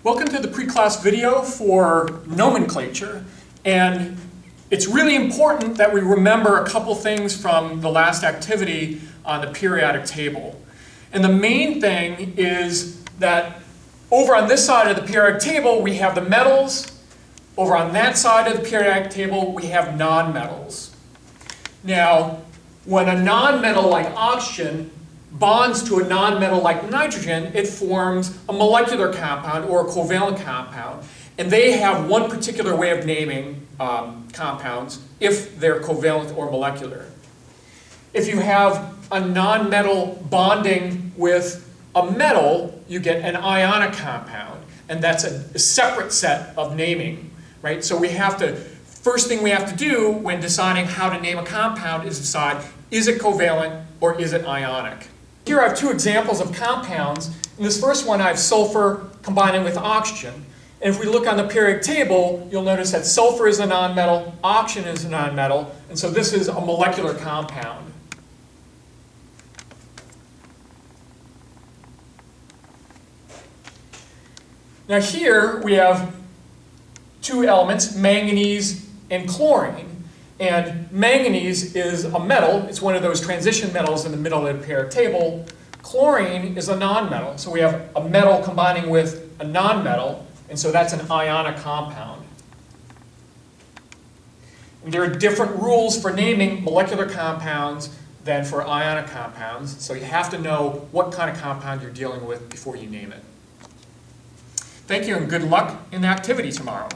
Welcome to the pre-class video for nomenclature, and it's really important that we remember a couple things from the last activity on the periodic table. And the main thing is that over on this side of the periodic table we have the metals, over on that side of the periodic table we have nonmetals. Now, when a nonmetal like oxygen bonds to a nonmetal like nitrogen, it forms a molecular compound or a covalent compound. And they have one particular way of naming compounds if they're covalent or molecular. If you have a nonmetal bonding with a metal, you get an ionic compound. And that's a separate set of naming, right? So first thing we have to do when deciding how to name a compound is decide, is it covalent or is it ionic? Here I have two examples of compounds. In this first one I have sulfur combining with oxygen. And if we look on the periodic table, you'll notice that sulfur is a nonmetal, oxygen is a nonmetal, and so this is a molecular compound. Now here we have two elements, manganese and chlorine. And manganese is a metal. It's one of those transition metals in the middle of the periodic table. Chlorine is a nonmetal. So we have a metal combining with a nonmetal, and so that's an ionic compound. And there are different rules for naming molecular compounds than for ionic compounds, so you have to know what kind of compound you're dealing with before you name it. Thank you and good luck in the activity tomorrow.